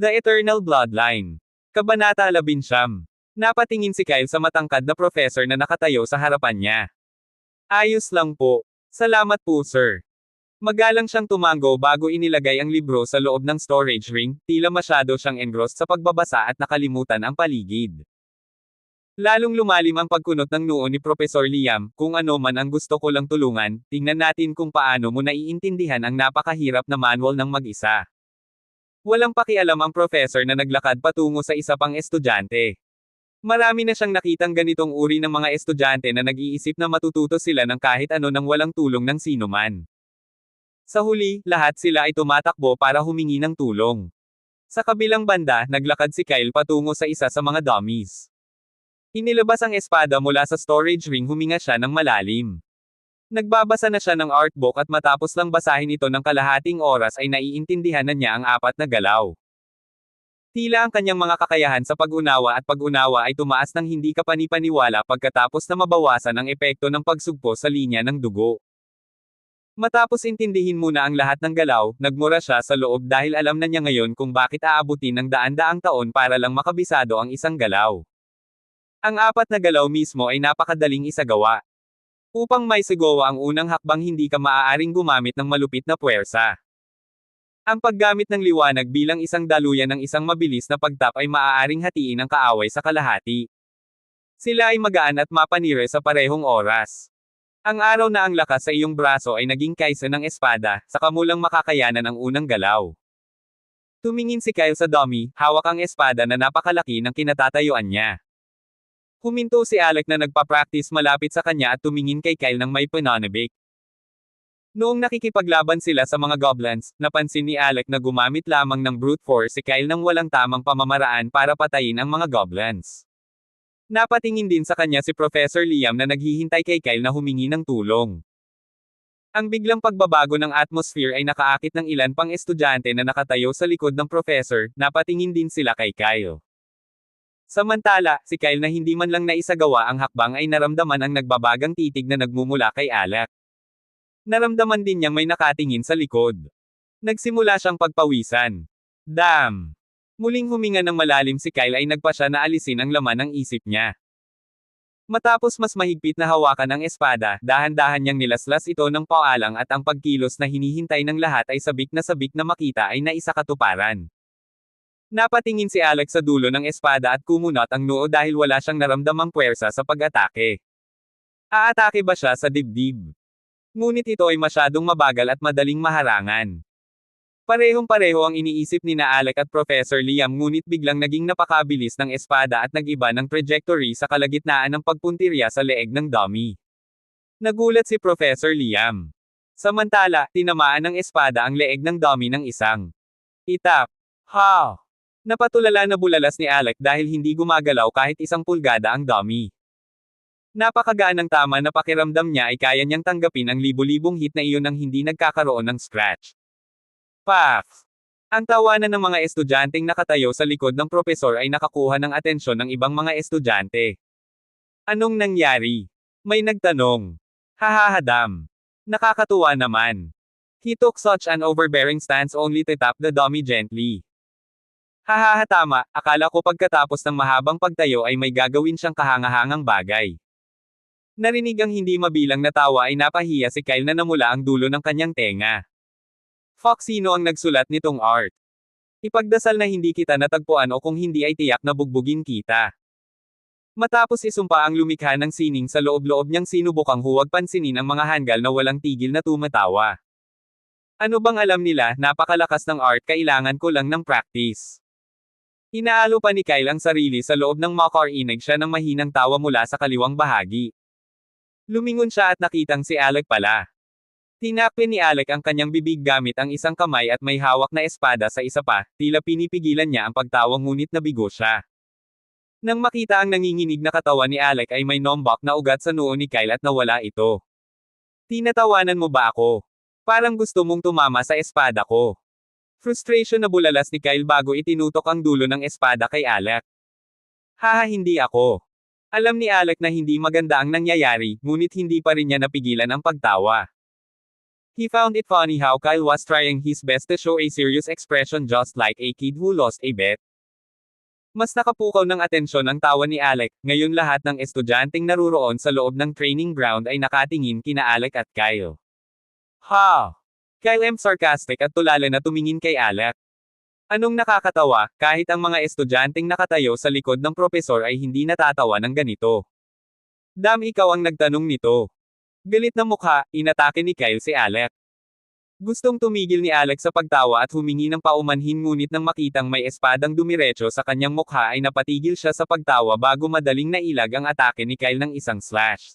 The Eternal Bloodline. Kabanata 11. Napatingin si Kyle sa matangkad na professor na nakatayo sa harapan niya. Ayos lang po. Salamat po sir. Magalang siyang tumango bago inilagay ang libro sa loob ng storage ring, tila masyado siyang engrossed sa pagbabasa at nakalimutan ang paligid. Lalong lumalim ang pagkunot ng noo ni Professor Liam, kung ano man ang gusto ko lang tulungan, tingnan natin kung paano mo naiintindihan ang napakahirap na manual ng mag-isa. Walang pakialam ang professor na naglakad patungo sa isa pang estudyante. Marami na siyang nakitang ganitong uri ng mga estudyante na nag-iisip na matututo sila ng kahit ano nang walang tulong ng sinuman. Sa huli, lahat sila ay tumatakbo para humingi ng tulong. Sa kabilang banda, naglakad si Kyle patungo sa isa sa mga dummies. Inilabas ang espada mula sa storage ring, huminga siya ng malalim. Nagbabasa na siya ng artbook at matapos lang basahin ito ng kalahating oras ay naiintindihan na niya ang apat na galaw. Tila ang kanyang mga kakayahan sa pag-unawa at pag-unawa ay tumaas ng hindi kapanipaniwala pagkatapos na mabawasan ang epekto ng pagsugpo sa linya ng dugo. Matapos intindihin muna ang lahat ng galaw, nagmura siya sa loob dahil alam na niya ngayon kung bakit aabutin ng daan-daang taon para lang makabisado ang isang galaw. Ang apat na galaw mismo ay napakadaling isagawa. Upang may sigawa ang unang hakbang, hindi ka maaaring gumamit ng malupit na puwersa. Ang paggamit ng liwanag bilang isang daluyan ng isang mabilis na pagtap ay maaaring hatiin ang kaaway sa kalahati. Sila ay magaan at mapanire sa parehong oras. Ang araw na ang lakas sa iyong braso ay naging kaysa ng espada, saka mo lang makakayanan ang unang galaw. Tumingin si Kyle sa dummy, hawak ang espada na napakalaki ng kinatatayuan niya. Huminto si Alec na nagpa-practice malapit sa kanya at tumingin kay Kyle ng may pananabik. Noong nakikipaglaban sila sa mga goblins, napansin ni Alec na gumamit lamang ng brute force si Kyle nang walang tamang pamamaraan para patayin ang mga goblins. Napatingin din sa kanya si Professor Liam na naghihintay kay Kyle na humingi ng tulong. Ang biglang pagbabago ng atmosphere ay nakaakit ng ilan pang estudyante na nakatayo sa likod ng professor, napatingin din sila kay Kyle. Samantala, si Kyle na hindi man lang naisagawa ang hakbang ay naramdaman ang nagbabagang titig na nagmumula kay Alec. Naramdaman din niyang may nakatingin sa likod. Nagsimula siyang pagpawisan. Damn! Muling huminga ng malalim si Kyle ay nagpasya na alisin ang laman ng isip niya. Matapos mas mahigpit na hawakan ang espada, dahan-dahan niyang nilaslas ito ng paalang at ang pagkilos na hinihintay ng lahat ay sabik na makita ay naisakatuparan. Napatingin si Alex sa dulo ng espada at kumunot ang noo dahil wala siyang naramdamang puwersa sa pag-atake. Aatake ba siya sa dibdib? Ngunit ito ay masyadong mabagal at madaling maharangan. Parehong-pareho ang iniisip ni na Alec at Professor Liam, ngunit biglang naging napakabilis ng espada at nag-iba ng trajectory sa kalagitnaan ng pagpuntirya sa leeg ng dummy. Nagulat si Professor Liam. Samantala, tinamaan ng espada ang leeg ng dummy ng isang itap. Ha! Napatulala na bulalas ni Alec dahil hindi gumagalaw kahit isang pulgada ang dummy. Napakagaan ng tama na pakiramdam niya ay kaya niyang tanggapin ang libu-libong hit na iyon nang hindi nagkakaroon ng scratch. Paf! Ang tawanan ng mga estudyanteng nakatayo sa likod ng propesor ay nakakuha ng atensyon ng ibang mga estudyante. Anong nangyari? May nagtanong. Hahahadam. Nakakatuwa naman. He took such an overbearing stance only to tap the dummy gently. Hahaha, tama, akala ko pagkatapos ng mahabang pagtayo ay may gagawin siyang kahangahangang bagay. Narinig ang hindi mabilang na tawa ay napahiya si Kyle na namula ang dulo ng kanyang tenga. Fuck, sino ang nagsulat nitong art? Ipagdasal na hindi kita natagpuan o kung hindi ay tiyak na bugbugin kita. Matapos isumpa ang lumikha ng sining sa loob-loob niyang sinubukang huwag pansinin ang mga hanggal na walang tigil na tumatawa. Ano bang alam nila, napakalakas ng art, kailangan ko lang ng practice. Inaalo pa ni Kyle ang sarili sa loob ng mock-car. Inig siya ng mahinang tawa mula sa kaliwang bahagi. Lumingon siya at nakitang si Alec pala. Tinapin ni Alec ang kanyang bibig gamit ang isang kamay at may hawak na espada sa isa pa, tila pinipigilan niya ang pagtawa ngunit nabigo siya. Nang makita ang nanginginig na katawan ni Alec ay may nombak na ugat sa noo ni Kyle at nawala ito. Tinatawanan mo ba ako? Parang gusto mong tumama sa espada ko. Frustration na bulalas ni Kyle bago itinutok ang dulo ng espada kay Alec. Haha, hindi ako. Alam ni Alec na hindi maganda ang nangyayari, ngunit hindi pa rin niya napigilan ang pagtawa. He found it funny how Kyle was trying his best to show a serious expression just like a kid who lost a bet. Mas nakapukaw ng atensyon ang tawa ni Alec, ngayon lahat ng estudyanteng naruroon sa loob ng training ground ay nakatingin kina Alec at Kyle. Ha! Kyle sarcastic at tulala na tumingin kay Alec. Anong nakakatawa, kahit ang mga estudyanteng nakatayo sa likod ng propesor ay hindi natatawa ng ganito. Dam, ikaw ang nagtanong nito. Galit na mukha, inatake ni Kyle si Alec. Gustong tumigil ni Alec sa pagtawa at humingi ng paumanhin ngunit nang makitang may espadang dumiretso sa kanyang mukha ay napatigil siya sa pagtawa bago madaling nailag ang atake ni Kyle ng isang slash.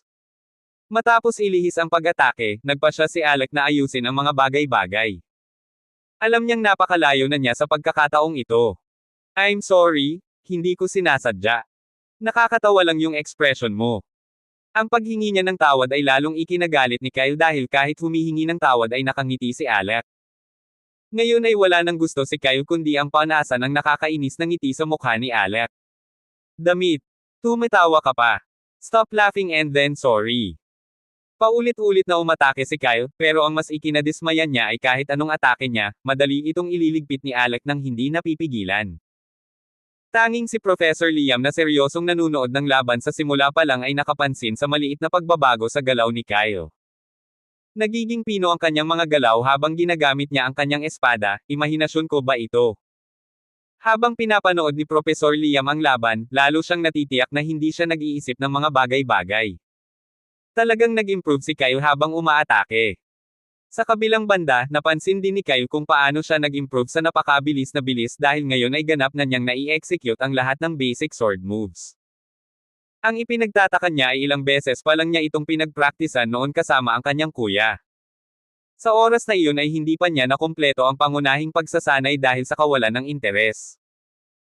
Matapos ilihis ang pag-atake, nagpa siya si Alec na ayusin ang mga bagay-bagay. Alam niyang napakalayo na niya sa pagkakataong ito. I'm sorry, hindi ko sinasadya. Nakakatawa lang yung expression mo. Ang paghingi niya ng tawad ay lalong ikinagalit ni Kyle dahil kahit humihingi ng tawad ay nakangiti si Alec. Ngayon ay wala nang gusto si Kyle kundi ang panasa ng nakakainis na ngiti sa mukha ni Alec. Damit. Tumatawa ka pa. Stop laughing and then sorry. Paulit-ulit na umatake si Kyle, pero ang mas ikinadismayan niya ay kahit anong atake niya, madali itong ililigpit ni Alec nang hindi napipigilan. Tanging si Professor Liam na seryosong nanunood ng laban sa simula pa lang ay nakapansin sa maliit na pagbabago sa galaw ni Kyle. Nagiging pino ang kanyang mga galaw habang ginagamit niya ang kanyang espada, imahinasyon ko ba ito? Habang pinapanood ni Professor Liam ang laban, lalo siyang natitiyak na hindi siya nag-iisip ng mga bagay-bagay. Talagang nag-improve si Kyle habang umaatake. Sa kabilang banda, napansin din ni Kyle kung paano siya nag-improve sa napakabilis na bilis dahil ngayon ay ganap na niyang nai-execute ang lahat ng basic sword moves. Ang ipinagtataka niya ay ilang beses pa lang niya itong pinagpraktisan noon kasama ang kanyang kuya. Sa oras na iyon ay hindi pa niya nakumpleto ang pangunahing pagsasanay dahil sa kawalan ng interes.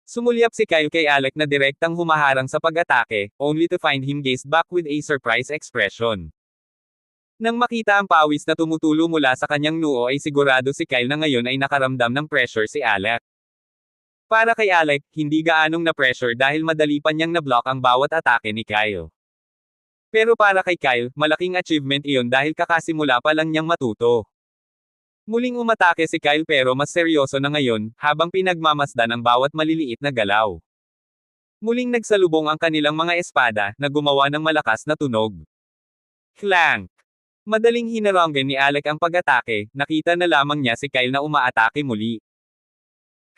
Sumulyap si Kyle kay Alec na direktang humaharang sa pag-atake, only to find him gazed back with a surprise expression. Nang makita ang pawis na tumutulo mula sa kanyang noo ay sigurado si Kyle na ngayon ay nakaramdam ng pressure si Alec. Para kay Alec, hindi gaanong na-pressure dahil madali pa niyang na-block ang bawat atake ni Kyle. Pero para kay Kyle, malaking achievement iyon dahil kakasimula pa lang niyang matuto. Muling umatake si Kyle pero mas seryoso na ngayon, habang pinagmamasdan ang bawat maliliit na galaw. Muling nagsalubong ang kanilang mga espada, na gumawa ng malakas na tunog. Clank! Madaling hinaranggan ni Alec ang pag-atake, nakita na lamang niya si Kyle na umaatake muli.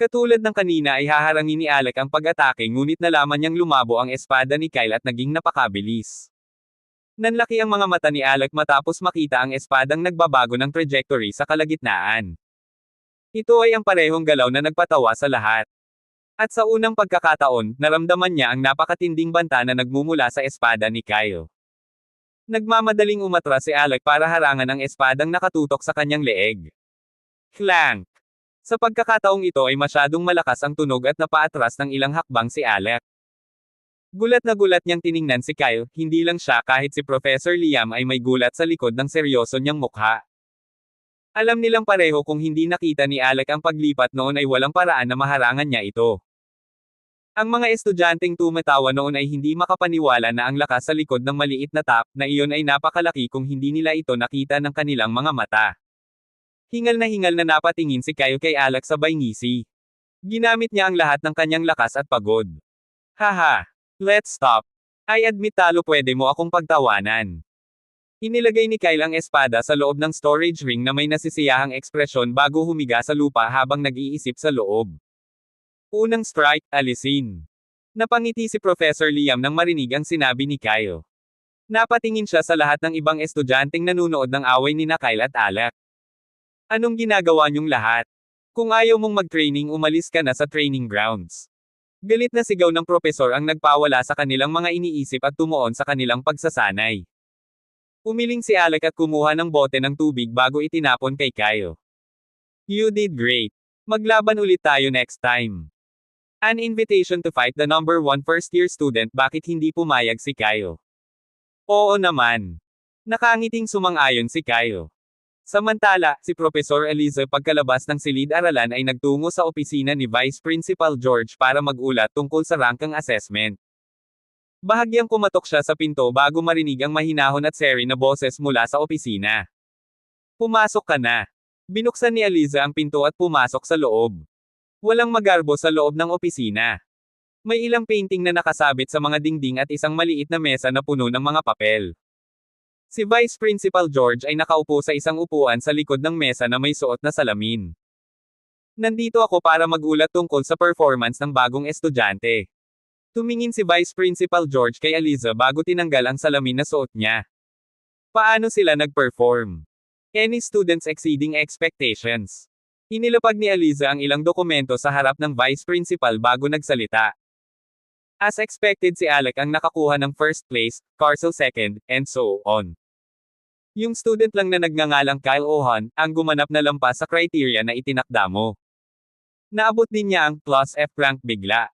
Katulad ng kanina ay haharangin ni Alec ang pag-atake ngunit nalaman niyang lumabo ang espada ni Kyle at naging napakabilis. Nanlaki ang mga mata ni Alec matapos makita ang espadang nagbabago ng trajectory sa kalagitnaan. Ito ay ang parehong galaw na nagpatawa sa lahat. At sa unang pagkakataon, naramdaman niya ang napakatinding banta na nagmumula sa espada ni Kyle. Nagmamadaling umatras si Alec para harangan ang espadang nakatutok sa kanyang leeg. Clank! Sa pagkakataong ito ay masyadong malakas ang tunog at napaatras ng ilang hakbang si Alec. Gulat na gulat niyang tiningnan si Kyle, hindi lang siya kahit si Professor Liam ay may gulat sa likod ng seryoso niyang mukha. Alam nilang pareho kung hindi nakita ni Alec ang paglipat noon ay walang paraan na maharangan niya ito. Ang mga estudyanteng tumatawa noon ay hindi makapaniwala na ang lakas sa likod ng maliit na tap, na iyon ay napakalaki kung hindi nila ito nakita ng kanilang mga mata. Hingal na napatingin si Kyle kay Alec sabay ngisi. Ginamit niya ang lahat ng kanyang lakas at pagod. Haha! Let's stop. I admit talo, pwede mo akong pagtawanan. Inilagay ni Kyle ang espada sa loob ng storage ring na may nasisiyahang ekspresyon bago humiga sa lupa habang nag-iisip sa loob. Unang strike, alisin. Napangiti si Professor Liam nang marinig ang sinabi ni Kyle. Napatingin siya sa lahat ng ibang estudyanteng nanunood ng away ni Kyle at Alec. Anong ginagawa niyong lahat? Kung ayaw mong mag-training, umalis ka na sa training grounds. Galit na sigaw ng propesor ang nagpawala sa kanilang mga iniisip at tumuon sa kanilang pagsasanay. Umiling si Alec at kumuha ng bote ng tubig bago itinapon kay Kyle. You did great. Maglaban ulit tayo next time. An invitation to fight the number 1 first-year student. Bakit hindi pumayag si Kyle? Oo naman. Nakangiting sumang-ayon si Kyle. Samantala, si Professor Eliza pagkalabas ng silid-aralan ay nagtungo sa opisina ni Vice Principal George para mag-ulat tungkol sa rankang assessment. Bahagyang kumatok siya sa pinto bago marinig ang mahinahon at seri na boses mula sa opisina. Pumasok ka na. Binuksan ni Aliza ang pinto at pumasok sa loob. Walang magarbo sa loob ng opisina. May ilang painting na nakasabit sa mga dingding at isang maliit na mesa na puno ng mga papel. Si Vice Principal George ay nakaupo sa isang upuan sa likod ng mesa na may suot na salamin. Nandito ako para magulat tungkol sa performance ng bagong estudyante. Tumingin si Vice Principal George kay Aliza bago tinanggal ang salamin na suot niya. Paano sila nag-perform? Any students exceeding expectations? Inilapag ni Aliza ang ilang dokumento sa harap ng Vice Principal bago nagsalita. As expected si Alec ang nakakuha ng first place, Carcel second, and so on. Yung student lang na nagngangalang Kyle Ohan, ang gumanap na lampas sa criteria na itinakda mo. Naabot din niya ang plus F rank bigla.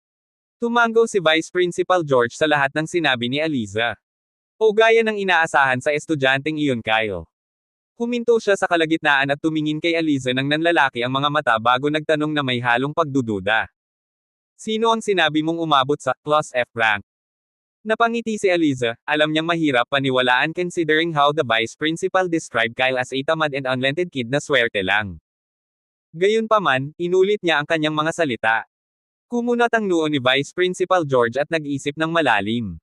Tumango si Vice Principal George sa lahat ng sinabi ni Aliza. O gaya ng inaasahan sa estudyanteng iyon Kyle. Huminto siya sa kalagitnaan at tumingin kay Aliza nang nanlalaki ang mga mata bago nagtanong na may halong pagdududa. Sino ang sinabi mong umabot sa plus F rank? Napangiti si Aliza, alam niyang mahirap paniwalaan considering how the vice principal described Kyle as a tamad and untalented kid na swerte lang. Gayunpaman, inulit niya ang kanyang mga salita. Kumunat ang noo ni Vice Principal George at nag-isip ng malalim.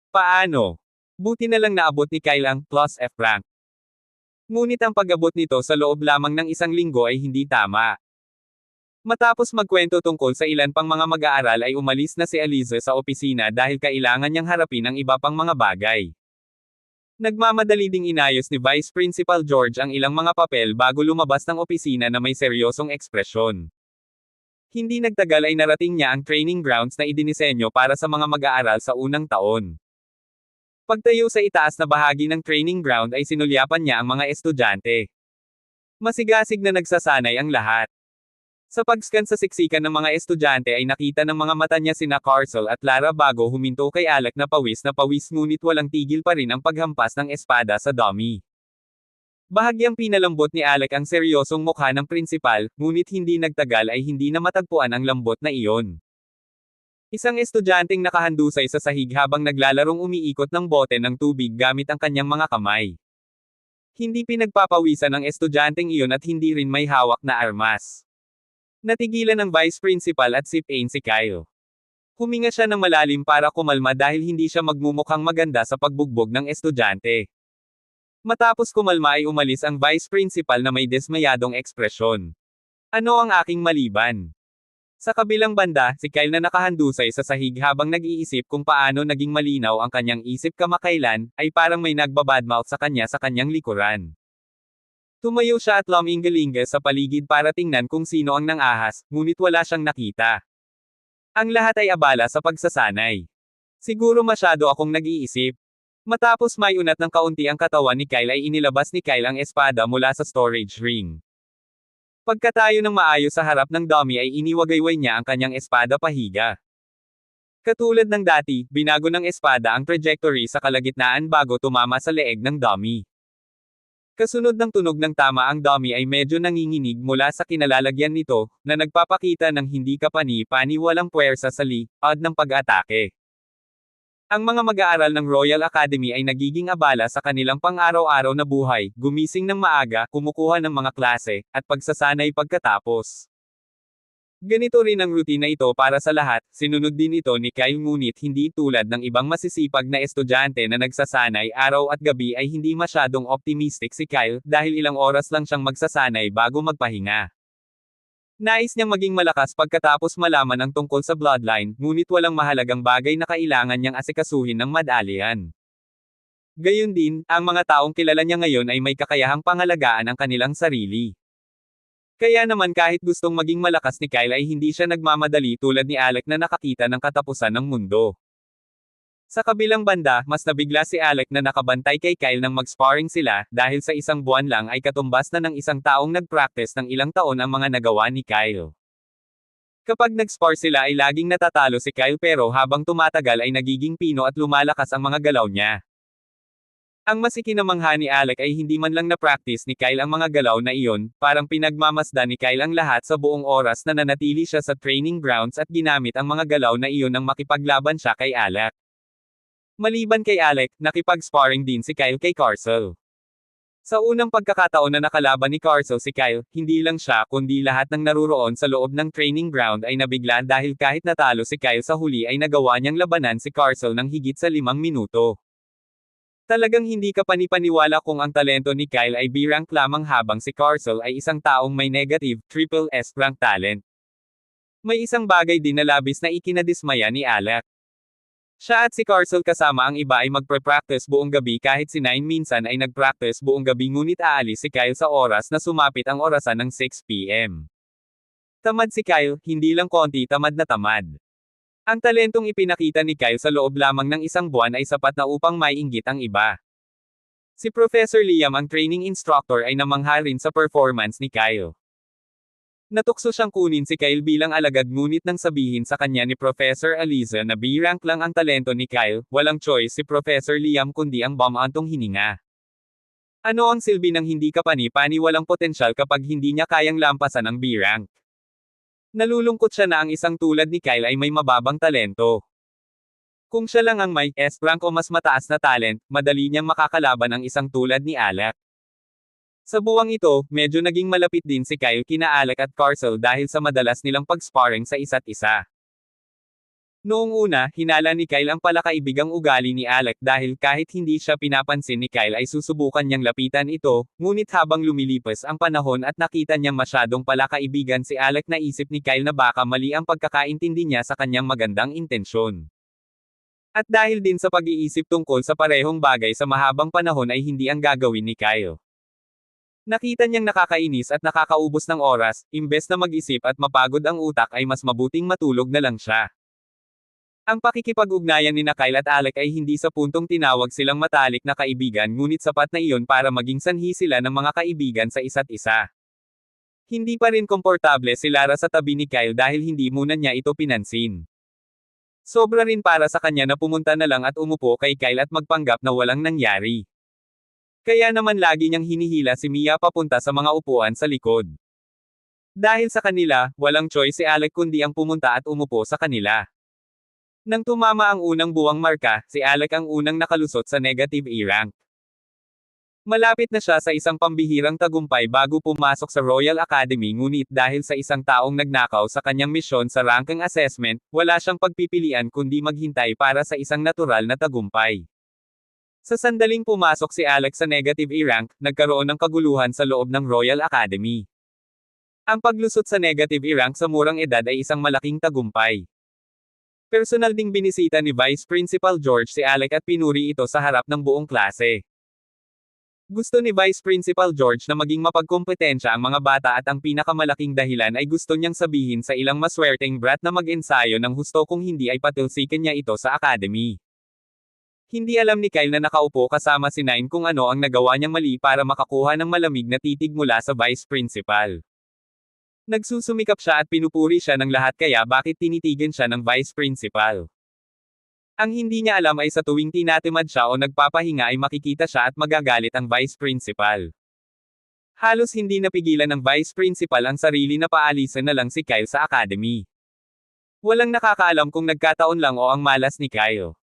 Paano? Buti na lang naabot ni Kyle ang plus F rank. Ngunit ang pag-abot nito sa loob lamang ng isang linggo ay hindi tama. Matapos magkwento tungkol sa ilan pang mga mag-aaral ay umalis na si Aliza sa opisina dahil kailangan niyang harapin ang iba pang mga bagay. Nagmamadali ding inayos ni Vice Principal George ang ilang mga papel bago lumabas ng opisina na may seryosong ekspresyon. Hindi nagtagal ay narating niya ang training grounds na idinisenyo para sa mga mag-aaral sa unang taon. Pagtayo sa itaas na bahagi ng training ground ay sinulyapan niya ang mga estudyante. Masigasig na nagsasanay ang lahat. Sa pag-scan sa siksikan ng mga estudyante ay nakita ng mga mata niya sina Carcel at Lara bago huminto kay Alec na pawis ngunit walang tigil pa rin ang paghampas ng espada sa dummy. Bahagyang pinalambot ni Alec ang seryosong mukha ng prinsipal, ngunit hindi nagtagal ay hindi na matagpuan ang lambot na iyon. Isang estudyanteng nakahandusay sa sahig habang naglalarong umiikot ng bote ng tubig gamit ang kanyang mga kamay. Hindi pinagpapawisan ng estudyanteng iyon at hindi rin may hawak na armas. Natigilan ng vice principal at sipain si Kyle. Huminga siya ng malalim para kumalma dahil hindi siya magmumukhang maganda sa pagbugbog ng estudyante. Matapos kumalma ay umalis ang vice principal na may dismayadong ekspresyon. Ano ang aking maliban? Sa kabilang banda, si Kyle na nakahandusay sa sahig habang nag-iisip kung paano naging malinaw ang kanyang isip kamakailan, ay parang may nagbabadmouth sa kanyang likuran. Tumayo siya at lumingalinga sa paligid para tingnan kung sino ang nangahas, ngunit wala siyang nakita. Ang lahat ay abala sa pagsasanay. Siguro masyado akong nag-iisip. Matapos may unat ng kaunti ang katawan ni Kyle ay inilabas ni Kyle ang espada mula sa storage ring. Pagkatayo ng maayos sa harap ng dummy ay iniwagayway niya ang kanyang espada pahiga. Katulad ng dati, binago ng espada ang trajectory sa kalagitnaan bago tumama sa leeg ng dummy. Kasunod ng tunog ng tama ang dummy ay medyo nanginginig mula sa kinalalagyan nito, na nagpapakita ng hindi kapani-pani walang puwersa sa liod ng pag-atake. Ang mga mag-aaral ng Royal Academy ay nagiging abala sa kanilang pang-araw-araw na buhay, gumising ng maaga, kumukuha ng mga klase, at pagsasanay pagkatapos. Ganito rin ang routine na ito para sa lahat, sinunod din ito ni Kyle ngunit hindi tulad ng ibang masisipag na estudyante na nagsasanay araw at gabi ay hindi masyadong optimistic si Kyle dahil ilang oras lang siyang magsasanay bago magpahinga. Nais niyang maging malakas pagkatapos malaman ang tungkol sa bloodline, ngunit walang mahalagang bagay na kailangan niyang asikasuhin ng madalian. Gayun din, ang mga taong kilala niya ngayon ay may kakayahang pangalagaan ang kanilang sarili. Kaya naman kahit gustong maging malakas ni Kyle ay hindi siya nagmamadali tulad ni Alec na nakakita ng katapusan ng mundo. Sa kabilang banda, mas nabigla si Alec na nakabantay kay Kyle nang mag-sparring sila, dahil sa isang buwan lang ay katumbas na ng isang taong nag-practice ng ilang taon ang mga nagawa ni Kyle. Kapag nag-spar sila ay laging natatalo si Kyle pero habang tumatagal ay nagiging pino at lumalakas ang mga galaw niya. Ang mas ikinamangha ni Alec ay hindi man lang na-practice ni Kyle ang mga galaw na iyon, parang pinagmamasdan ni Kyle ang lahat sa buong oras na nanatili siya sa training grounds at ginamit ang mga galaw na iyon nang makipaglaban siya kay Alec. Maliban kay Alec, nakipag-sparring din si Kyle kay Carcel. Sa unang pagkakataon na nakalaban ni Carcel si Kyle, hindi lang siya kundi lahat ng naruroon sa loob ng training ground ay nabigla dahil kahit natalo si Kyle sa huli ay nagawa niyang labanan si Carcel ng higit sa 5 minuto. Talagang hindi ka panipaniwala kung ang talento ni Kyle ay B-rank lamang habang si Carcel ay isang taong may negative, triple S rank talent. May isang bagay din na labis na ikinadismaya ni Alec. Siya at si Carcel kasama ang iba ay magpe-practice buong gabi kahit si Nine minsan ay nag-practice buong gabi ngunit aalis si Kyle sa oras na sumapit ang orasan ng 6 p.m. Tamad si Kyle, hindi lang konti tamad na tamad. Ang talentong ipinakita ni Kyle sa loob lamang ng isang buwan ay sapat na upang maiinggit ang iba. Si Professor Liam ang training instructor ay namangha rin sa performance ni Kyle. Natukso siyang kunin si Kyle bilang alagad ngunit nang sabihin sa kanya ni Professor Aliza na B-rank lang ang talento ni Kyle, walang choice si Professor Liam kundi ang bumantong hininga. Ano ang silbi ng hindi kapani-pani walang potensyal kapag hindi niya kayang lampasan ang B-rank? Nalulungkot siya na ang isang tulad ni Kyle ay may mababang talento. Kung siya lang ang may S-rank o mas mataas na talent, madali niyang makakalaban ang isang tulad ni Alec. Sa buwang ito, medyo naging malapit din si Kyle kina Alec at Carcel dahil sa madalas nilang pag-sparring sa isa't isa. Noong una, hinala ni Kyle ang palakaibigang ugali ni Alec dahil kahit hindi siya pinapansin ni Kyle ay susubukan niyang lapitan ito, ngunit habang lumilipas ang panahon at nakita niyang masyadong palakaibigan si Alec naisip ni Kyle na baka mali ang pagkakaintindi niya sa kanyang magandang intensyon. At dahil din sa pag-iisip tungkol sa parehong bagay sa mahabang panahon ay hindi ang gagawin ni Kyle. Nakita niyang nakakainis at nakakaubos ng oras, imbes na mag-isip at mapagod ang utak ay mas mabuting matulog na lang siya. Ang pakikipag-ugnayan ni Kyle at Alec ay hindi sa puntong tinawag silang matalik na kaibigan ngunit sapat na iyon para maging sanhi sila ng mga kaibigan sa isa't isa. Hindi pa rin komportable si Lara sa tabi ni Kyle dahil hindi muna niya ito pinansin. Sobra rin para sa kanya na pumunta na lang at umupo kay Kyle at magpanggap na walang nangyari. Kaya naman lagi niyang hinihila si Mia papunta sa mga upuan sa likod. Dahil sa kanila, walang choice si Alec kundi ang pumunta at umupo sa kanila. Nang tumama ang unang buwang marka, si Alec ang unang nakalusot sa negative E-rank. Malapit na siya sa isang pambihirang tagumpay bago pumasok sa Royal Academy ngunit dahil sa isang taong nagnakaw sa kanyang misyon sa ranking assessment, wala siyang pagpipilian kundi maghintay para sa isang natural na tagumpay. Sa sandaling pumasok si Alex sa negative E-rank, nagkaroon ng kaguluhan sa loob ng Royal Academy. Ang paglusot sa negative E-rank sa murang edad ay isang malaking tagumpay. Personal ding binisita ni Vice Principal George si Alec at pinuri ito sa harap ng buong klase. Gusto ni Vice Principal George na maging mapagkompetensya ang mga bata at ang pinakamalaking dahilan ay gusto niyang sabihin sa ilang maswerteng brat na mag-ensayo ng husto kung hindi ay patulsikan niya ito sa academy. Hindi alam ni Kyle na nakaupo kasama si Nine kung ano ang nagawa niyang mali para makakuha ng malamig na titig mula sa Vice Principal. Nagsusumikap siya at pinupuri siya ng lahat kaya bakit tinitigan siya ng Vice Principal. Ang hindi niya alam ay sa tuwing tinatimad siya o nagpapahinga ay makikita siya at magagalit ang Vice Principal. Halos hindi napigilan ng Vice Principal ang sarili na paalisan na lang si Kyle sa academy. Walang nakakaalam kung nagkataon lang o ang malas ni Kyle.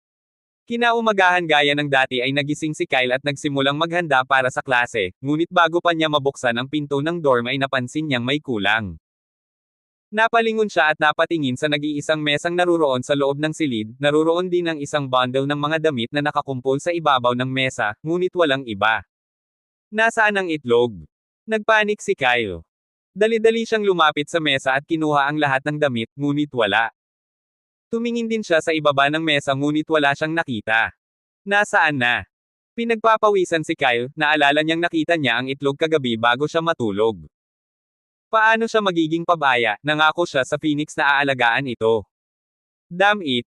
Kinaumagahan gaya ng dati ay nagising si Kyle at nagsimulang maghanda para sa klase, ngunit bago pa niya mabuksan ang pinto ng dorm ay napansin niyang may kulang. Napalingon siya at napatingin sa nag-iisang mesang naruroon sa loob ng silid, naruroon din ang isang bundle ng mga damit na nakakumpol sa ibabaw ng mesa, ngunit walang iba. Nasaan ang itlog? Nagpanik si Kyle. Dali-dali siyang lumapit sa mesa at kinuha ang lahat ng damit, ngunit wala. Tumingin din siya sa ibaba ng mesa ngunit wala siyang nakita. Nasaan na? Pinagpapawisan si Kyle, naalala niyang nakita niya ang itlog kagabi bago siya matulog. Paano siya magiging pabaya, nangako siya sa Phoenix na aalagaan ito. Damn it!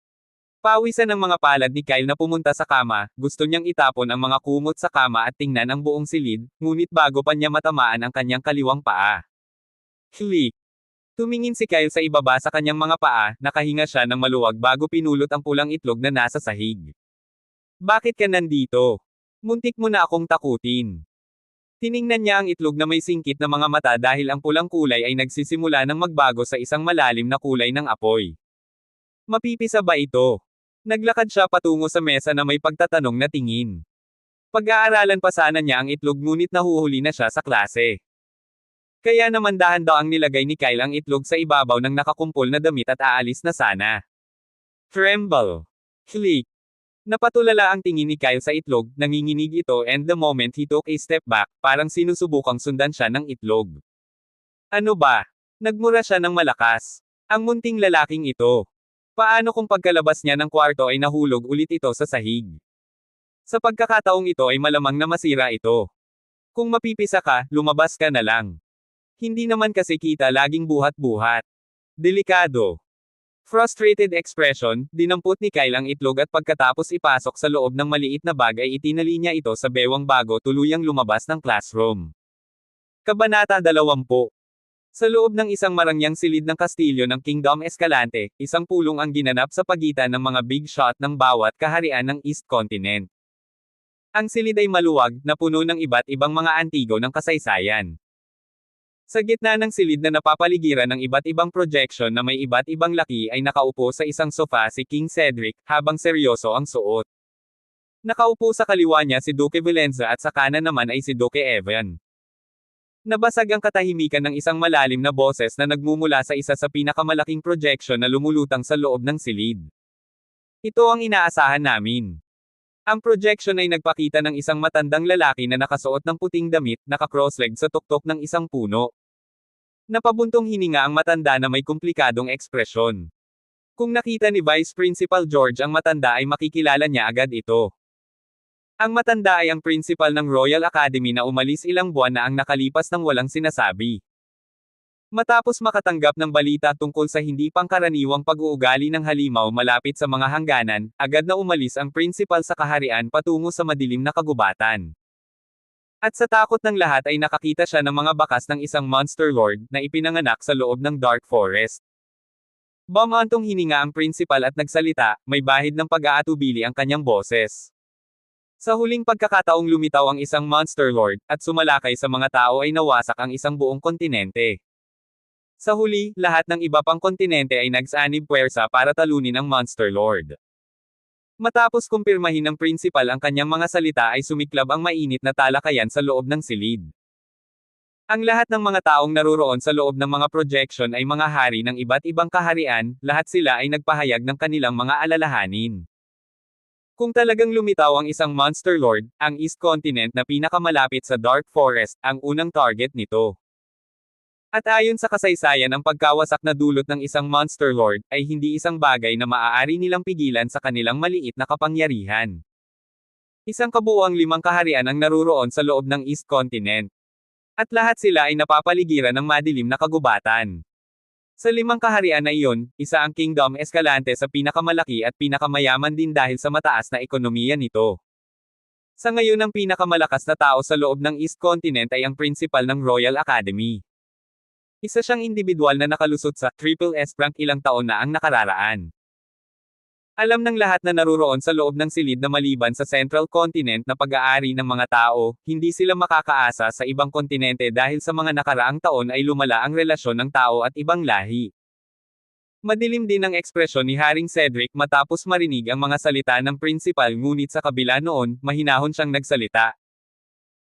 Pawisan ng mga palad ni Kyle na pumunta sa kama, gusto niyang itapon ang mga kumot sa kama at tingnan ang buong silid, ngunit bago pa niya matamaan ang kanyang kaliwang paa. Click! Tumingin si Kyle sa ibaba sa kanyang mga paa, nakahinga siya ng maluwag bago pinulot ang pulang itlog na nasa sahig. Bakit ka nandito? Muntik mo na akong takutin. Tiningnan niya ang itlog na may singkit na mga mata dahil ang pulang kulay ay nagsisimula ng magbago sa isang malalim na kulay ng apoy. Mapipisa ba ito? Naglakad siya patungo sa mesa na may pagtatanong na tingin. Pag-aaralan pa sana niya ang itlog ngunit nahuhuli na siya sa klase. Kaya naman dahan-daang nilagay ni Kyle ang itlog sa ibabaw ng nakakumpol na damit at aalis na sana. Tremble. Click. Napatulala ang tingin ni Kyle sa itlog, nanginginig ito and the moment he took a step back, parang sinusubukang sundan siya ng itlog. Ano ba? Nagmura siya ng malakas. Ang munting lalaking ito. Paano kung pagkalabas niya ng kwarto ay nahulog ulit ito sa sahig? Sa pagkakataong ito ay malamang na masira ito. Kung mapipisa ka, lumabas ka na lang. Hindi naman kasi kita laging buhat-buhat. Delikado. Frustrated expression, dinampot ni Kyle ang itlog at pagkatapos ipasok sa loob ng maliit na bag ay itinali niya ito sa bewang bago tuluyang lumabas ng classroom. Kabanata 20. Sa loob ng isang marangyang silid ng kastilyo ng Kingdom Escalante, isang pulong ang ginanap sa pagitan ng mga big shot ng bawat kaharian ng East Continent. Ang silid ay maluwag, na puno ng iba't ibang mga antigo ng kasaysayan. Sa gitna ng silid na napapaligiran ng iba't ibang projection na may iba't ibang laki ay nakaupo sa isang sofa si King Cedric, habang seryoso ang suot. Nakaupo sa kaliwa niya si Duque Valenza at sa kanan naman ay si Duque Evan. Nabasag ang katahimikan ng isang malalim na boses na nagmumula sa isa sa pinakamalaking projection na lumulutang sa loob ng silid. Ito ang inaasahan namin. Ang projection ay nagpakita ng isang matandang lalaki na nakasuot ng puting damit, naka-crossleg sa tuktok ng isang puno. Napabuntong hininga ang matanda na may komplikadong ekspresyon. Kung nakita ni Vice Principal George ang matanda ay makikilala niya agad ito. Ang matanda ay ang principal ng Royal Academy na umalis ilang buwan na ang nakalipas ng walang sinasabi. Matapos makatanggap ng balita tungkol sa hindi pangkaraniwang pag-uugali ng halimaw malapit sa mga hangganan, agad na umalis ang principal sa kaharian patungo sa madilim na kagubatan. At sa takot ng lahat ay nakakita siya ng mga bakas ng isang monster lord na ipinanganak sa loob ng Dark Forest. Bumantong hininga ang principal at nagsalita, may bahid ng pag-aatubili ang kanyang boses. Sa huling pagkakataong lumitaw ang isang monster lord, at sumalakay sa mga tao ay nawasak ang isang buong kontinente. Sa huli, lahat ng iba pang kontinente ay nagsanib puwersa para talunin ang monster lord. Matapos kumpirmahin ng principal ang kanyang mga salita ay sumiklab ang mainit na talakayan sa loob ng silid. Ang lahat ng mga taong naruroon sa loob ng mga projection ay mga hari ng iba't ibang kaharian, lahat sila ay nagpahayag ng kanilang mga alalahanin. Kung talagang lumitaw ang isang monster lord, ang East Continent na pinakamalapit sa Dark Forest, ang unang target nito. At ayon sa kasaysayan ang pagkawasak na dulot ng isang monster lord, ay hindi isang bagay na maaari nilang pigilan sa kanilang maliit na kapangyarihan. Isang kabuuang 5 kaharian ang naruroon sa loob ng East Continent. At lahat sila ay napapaligiran ng madilim na kagubatan. Sa 5 kaharian na iyon, isa ang Kingdom Escalante sa pinakamalaki at pinakamayaman din dahil sa mataas na ekonomiya nito. Sa ngayon ang pinakamalakas na tao sa loob ng East Continent ay ang principal ng Royal Academy. Isa siyang individual na nakalusot sa Triple S rank ilang taon na ang nakararaan. Alam ng lahat na naruroon sa loob ng silid na maliban sa Central Continent na pag-aari ng mga tao, hindi sila makakaasa sa ibang kontinente dahil sa mga nakaraang taon ay lumala ang relasyon ng tao at ibang lahi. Madilim din ang ekspresyon ni Haring Cedric matapos marinig ang mga salita ng principal ngunit sa kabila noon, mahinahon siyang nagsalita.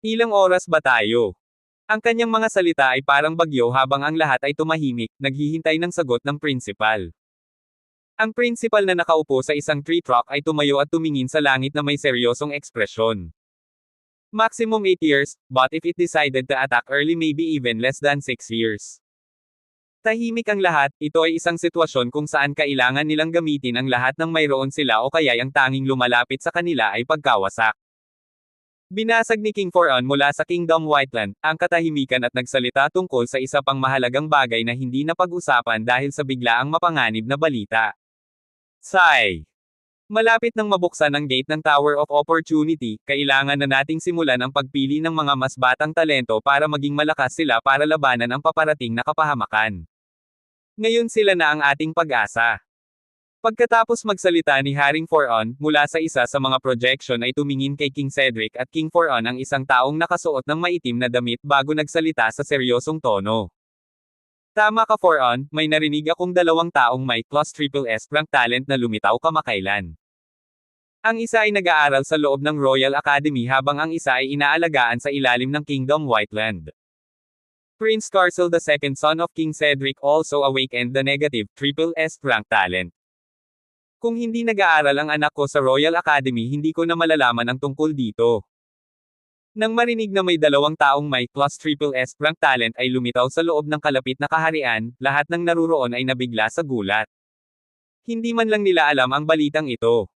Ilang oras ba tayo? Ang kanyang mga salita ay parang bagyo habang ang lahat ay tumahimik, naghihintay ng sagot ng principal. Ang principal na nakaupo sa isang tree trunk ay tumayo at tumingin sa langit na may seryosong ekspresyon. Maximum 8 years, but if it decided to attack early maybe even less than 6 years. Tahimik ang lahat, ito ay isang sitwasyon kung saan kailangan nilang gamitin ang lahat ng mayroon sila o kaya ang tanging lumalapit sa kanila ay pagkawasak. Binasag ni King Foron mula sa Kingdom Whiteland, ang katahimikan at nagsalita tungkol sa isa pang mahalagang bagay na hindi napag-usapan dahil sa biglaang mapanganib na balita. Sigh. Malapit nang mabuksan ang gate ng Tower of Opportunity, kailangan na nating simulan ang pagpili ng mga mas batang talento para maging malakas sila para labanan ang paparating na kapahamakan. Ngayon sila na ang ating pag-asa. Pagkatapos magsalita ni Haring Foron, mula sa isa sa mga projection ay tumingin kay King Cedric at King Foron ang isang taong nakasuot ng maitim na damit bago nagsalita sa seryosong tono. Tama ka Foron, may narinig akong 2 taong may +SSS rank talent na lumitaw kamakailan. Ang isa ay nag-aaral sa loob ng Royal Academy habang ang isa ay inaalagaan sa ilalim ng Kingdom Whiteland. Prince Carcel II, son of King Cedric, also awakened the negative triple S rank talent. Kung hindi nag-aaral ang anak ko sa Royal Academy, hindi ko na malalaman ang tungkol dito. Nang marinig na may dalawang taong may plus triple S rank talent ay lumitaw sa loob ng kalapit na kaharian, lahat ng naruroon ay nabigla sa gulat. Hindi man lang nila alam ang balitang ito.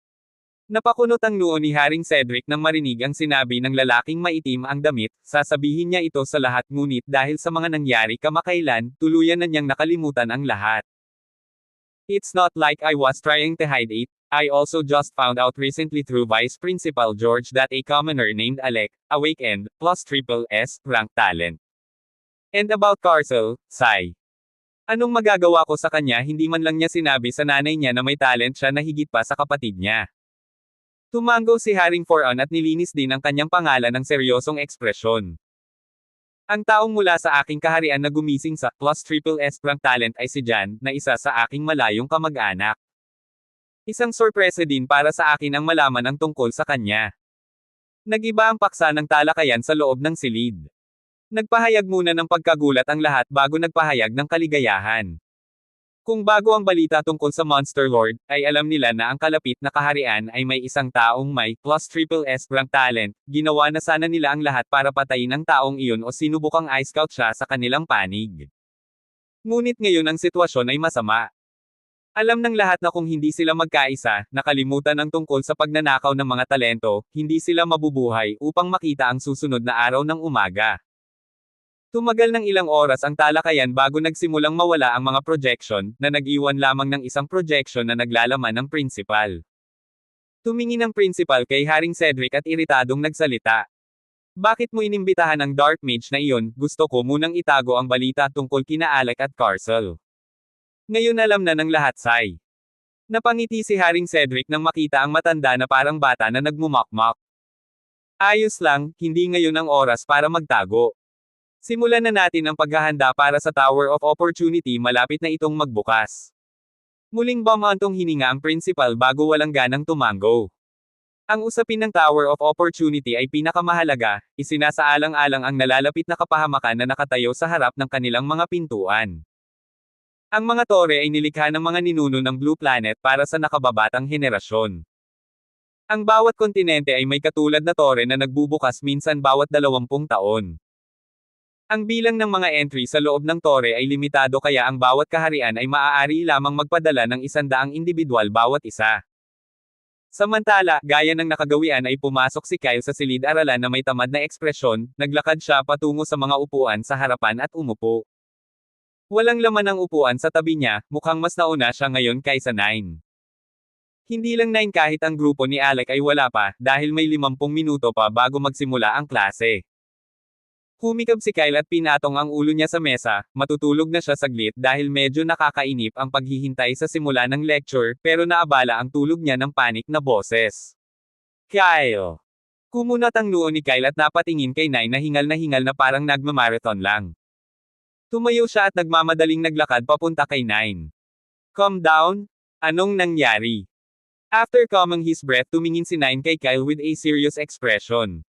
Napakunot ang noo ni Haring Cedric nang marinig ang sinabi ng lalaking maitim ang damit, sasabihin niya ito sa lahat ngunit dahil sa mga nangyari kamakailan, tuluyan na niyang nakalimutan ang lahat. It's not like I was trying to hide it. I also just found out recently through Vice Principal George that a commoner named Alec, awakened, plus triple S, rank talent. And about Carcel, sigh. Anong magagawa ko sa kanya, hindi man lang niya sinabi sa nanay niya na may talent siya na higit pa sa kapatid niya. Tumango si Haring Foron at nilinis din ang kanyang pangalan ng seryosong ekspresyon. Ang taong mula sa aking kaharian na gumising sa plus triple S rank talent ay si Jan, na isa sa aking malayong kamag-anak. Isang sorpresa din para sa akin ang malaman ang tungkol sa kanya. Nag-iba ang paksa ng talakayan sa loob ng silid. Nagpahayag muna ng pagkagulat ang lahat bago nagpahayag ng kaligayahan. Kung bago ang balita tungkol sa Monster Lord, ay alam nila na ang kalapit na kaharian ay may isang taong may plus triple S rank talent, ginawa na sana nila ang lahat para patayin ang taong iyon o sinubukang i-scout siya sa kanilang panig. Ngunit ngayon ang sitwasyon ay masama. Alam ng lahat na kung hindi sila magkaisa, nakalimutan ang tungkol sa pagnanakaw ng mga talento, hindi sila mabubuhay upang makita ang susunod na araw ng umaga. Tumagal ng ilang oras ang talakayan bago nagsimulang mawala ang mga projection, na nag-iwan lamang ng isang projection na naglalaman ng principal. Tumingin ang principal kay Haring Cedric at iritadong nagsalita. Bakit mo inimbitahan ang Dark Mage na iyon? Gusto ko munang itago ang balita tungkol kina Alec at Carcel. Ngayon alam na ng lahat, say. Napangiti si Haring Cedric nang makita ang matanda na parang bata na nagmumakmak. Ayos lang, hindi ngayon ang oras para magtago. Simulan na natin ang paghahanda para sa Tower of Opportunity, malapit na itong magbukas. Muling bumantong hininga ang principal bago walang ganang tumango. Ang usapin ng Tower of Opportunity ay pinakamahalaga, isinasaalang-alang ang nalalapit na kapahamakan na nakatayo sa harap ng kanilang mga pintuan. Ang mga tore ay nilikha ng mga ninuno ng Blue Planet para sa nakababatang henerasyon. Ang bawat kontinente ay may katulad na tore na nagbubukas minsan bawat 20 taon. Ang bilang ng mga entry sa loob ng tore ay limitado kaya ang bawat kaharian ay maaari lamang magpadala ng 100 individual bawat isa. Samantala, gaya ng nakagawian ay pumasok si Kyle sa silid-aralan na may tamad na ekspresyon, naglakad siya patungo sa mga upuan sa harapan at umupo. Walang laman ang upuan sa tabi niya, mukhang mas nauna siya ngayon kaysa 9. Hindi lang 9 kahit ang grupo ni Alec ay wala pa, dahil may 50 minuto pa bago magsimula ang klase. Humikab si Kyle at pinatong ang ulo niya sa mesa, matutulog na siya saglit dahil medyo nakakainip ang paghihintay sa simula ng lecture, pero naabala ang tulog niya ng panik na boses. Kyle! Kumunat ang noo ni Kyle at napatingin kay Nine na hingal na parang nagmamarathon lang. Tumayo siya at nagmamadaling naglakad papunta kay Nine. Calm down? Anong nangyari? After calming his breath, tumingin si Nine kay Kyle with a serious expression.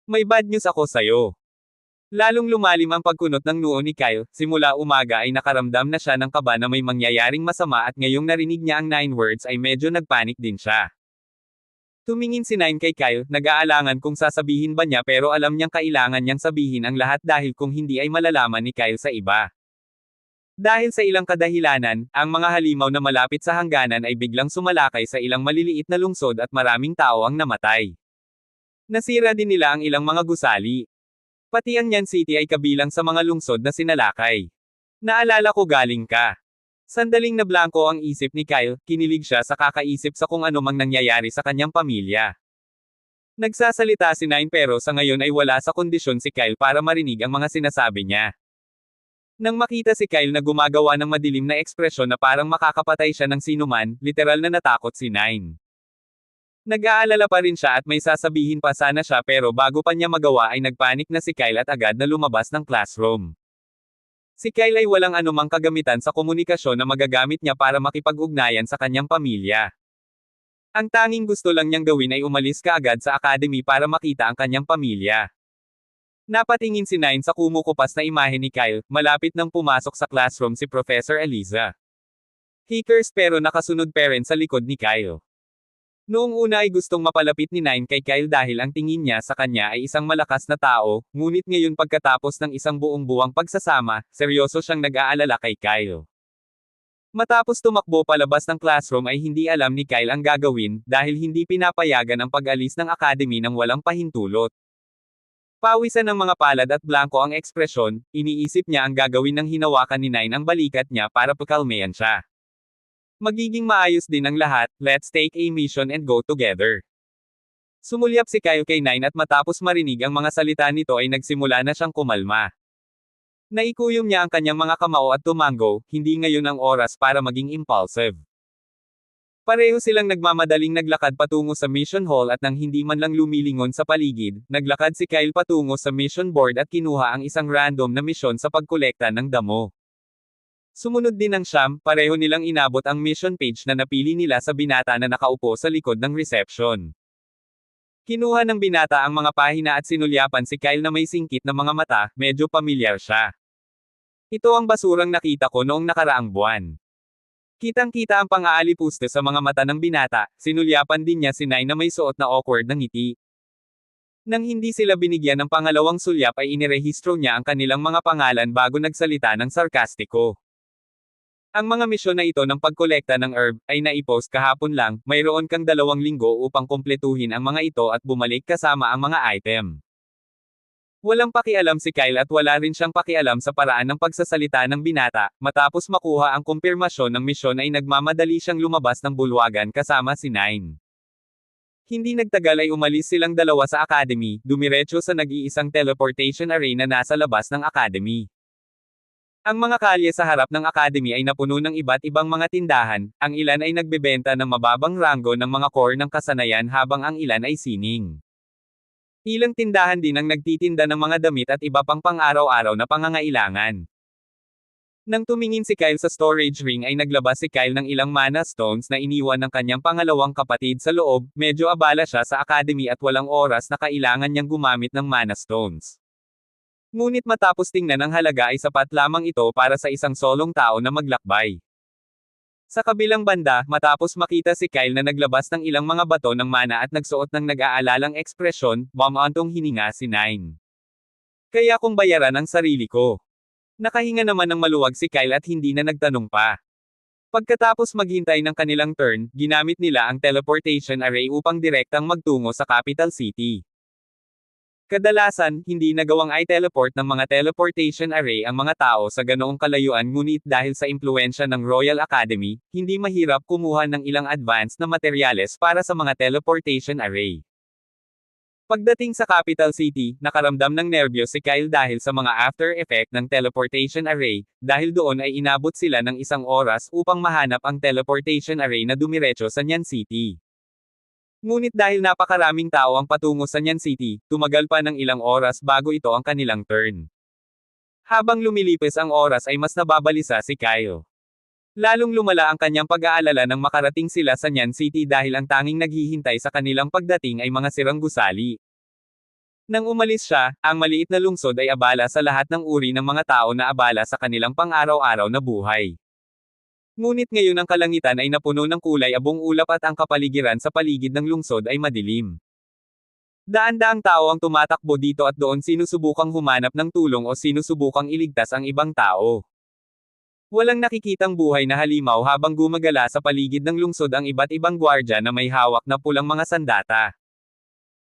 May bad news ako sa'yo. Lalong lumalim ang pagkunot ng noo ni Kyle, simula umaga ay nakaramdam na siya ng kaba na may mangyayaring masama at ngayong narinig niya ang 9 words ay medyo nagpanik din siya. Tumingin si Nine kay Kyle, nag-aalangan kung sasabihin ba niya pero alam niyang kailangan niyang sabihin ang lahat dahil kung hindi ay malalaman ni Kyle sa iba. Dahil sa ilang kadahilanan, ang mga halimaw na malapit sa hangganan ay biglang sumalakay sa ilang maliliit na lungsod at maraming tao ang namatay. Nasira din nila ang ilang mga gusali. Pati ang Yan City ay kabilang sa mga lungsod na sinalakay. Naalala ko galing ka. Sandaling nablangko ang isip ni Kyle, kinilig siya sa kakaisip sa kung ano mang nangyayari sa kanyang pamilya. Nagsasalita si Nine pero sa ngayon ay wala sa kondisyon si Kyle para marinig ang mga sinasabi niya. Nang makita si Kyle na gumagawa ng madilim na ekspresyon na parang makakapatay siya ng sinuman, literal na natakot si Nine. Nag-aalala pa rin siya at may sasabihin pa sana siya pero bago pa niya magawa ay nagpanik na si Kyle at agad na lumabas ng classroom. Si Kyle ay walang anumang kagamitan sa komunikasyon na magagamit niya para makipag-ugnayan sa kanyang pamilya. Ang tanging gusto lang niyang gawin ay umalis kaagad sa academy para makita ang kanyang pamilya. Napatingin si Nine sa kumukupas na imahe ni Kyle, malapit nang pumasok sa classroom si Professor Eliza. Hikers pero nakasunod pa rin sa likod ni Kyle. Noong una ay gustong mapalapit ni Nine kay Kyle dahil ang tingin niya sa kanya ay isang malakas na tao, ngunit ngayon pagkatapos ng isang buong buwang pagsasama, seryoso siyang nag-aalala kay Kyle. Matapos tumakbo palabas ng classroom ay hindi alam ni Kyle ang gagawin, dahil hindi pinapayagan ang pag-alis ng academy ng walang pahintulot. Pawisan ng mga palad at blanko ang ekspresyon, iniisip niya ang gagawin ng hinawakan ni Nine ang balikat niya para pakalmayan siya. Magiging maayos din ang lahat, let's take a mission and go together. Sumulyap si Kyle kay Nine at matapos marinig ang mga salita nito ay nagsimula na siyang kumalma. Naikuyom niya ang kanyang mga kamao at tumango, hindi ngayon ang oras para maging impulsive. Pareho silang nagmamadaling naglakad patungo sa mission hall at nang hindi man lang lumilingon sa paligid, naglakad si Kyle patungo sa mission board at kinuha ang isang random na misyon sa pagkolekta ng damo. Sumunod din ang siyam, pareho nilang inabot ang mission page na napili nila sa binata na nakaupo sa likod ng reception. Kinuha ng binata ang mga pahina at sinulyapan si Kyle na may singkit na mga mata, medyo pamilyar siya. Ito ang basurang nakita ko noong nakaraang buwan. Kitang-kita ang pang-aalipuste sa mga mata ng binata, sinulyapan din niya si Nine na may suot na awkward na ngiti. Nang hindi sila binigyan ng pangalawang sulyap ay inirehistro niya ang kanilang mga pangalan bago nagsalita ng sarkastiko. Ang mga misyon na ito ng pagkolekta ng herb, ay naipost kahapon lang, mayroon kang 2 linggo upang kumpletuhin ang mga ito at bumalik kasama ang mga item. Walang pakialam si Kyle at wala rin siyang pakialam sa paraan ng pagsasalita ng binata, matapos makuha ang kumpirmasyon ng misyon ay nagmamadali siyang lumabas ng bulwagan kasama si Nine. Hindi nagtagal ay umalis silang dalawa sa academy, dumiretso sa nag-iisang teleportation array na nasa labas ng academy. Ang mga kalye sa harap ng academy ay napuno ng iba't ibang mga tindahan, ang ilan ay nagbebenta ng mababang ranggo ng mga core ng kasanayan habang ang ilan ay sining. Ilang tindahan din ang nagtitinda ng mga damit at iba pang pang-araw-araw na pangangailangan. Nang tumingin si Kyle sa storage ring ay naglabas si Kyle ng ilang mana stones na iniwan ng kanyang pangalawang kapatid sa loob, medyo abala siya sa academy at walang oras na kailangan niyang gumamit ng mana stones. Ngunit matapos tingnan ang halaga ay sapat lamang ito para sa isang solong tao na maglakbay. Sa kabilang banda, matapos makita si Kyle na naglabas ng ilang mga bato ng mana at nagsuot ng nag-aalalang ekspresyon, bumantong hininga si Nine. Kaya kung bayaran ang sarili ko. Nakahinga naman ng maluwag si Kyle at hindi na nagtanong pa. Pagkatapos maghintay ng kanilang turn, ginamit nila ang teleportation array upang direktang magtungo sa capital city. Kadalasan, hindi nagawang i-teleport ng mga teleportation array ang mga tao sa ganoong kalayuan ngunit dahil sa impluensya ng Royal Academy, hindi mahirap kumuha ng ilang advanced na materyales para sa mga teleportation array. Pagdating sa capital city, nakaramdam ng nerbiyos si Kyle dahil sa mga after effect ng teleportation array, dahil doon ay inabot sila ng 1 oras upang mahanap ang teleportation array na dumiretso sa Nyan City. Ngunit dahil napakaraming tao ang patungo sa Nyan City, tumagal pa ng ilang oras bago ito ang kanilang turn. Habang lumilipis ang oras ay mas nababalisa si Kyle. Lalong lumala ang kanyang pag-aalala nang makarating sila sa Nyan City dahil ang tanging naghihintay sa kanilang pagdating ay mga sirang gusali. Nang umalis siya, ang maliit na lungsod ay abala sa lahat ng uri ng mga tao na abala sa kanilang pang-araw-araw na buhay. Ngunit ngayon ang kalangitan ay napuno ng kulay abong ulap at ang kapaligiran sa paligid ng lungsod ay madilim. Daan-daang tao ang tumatakbo dito at doon sinusubukang humanap ng tulong o sinusubukang iligtas ang ibang tao. Walang nakikitang buhay na halimaw habang gumagala sa paligid ng lungsod ang iba't ibang gwardya na may hawak na pulang mga sandata.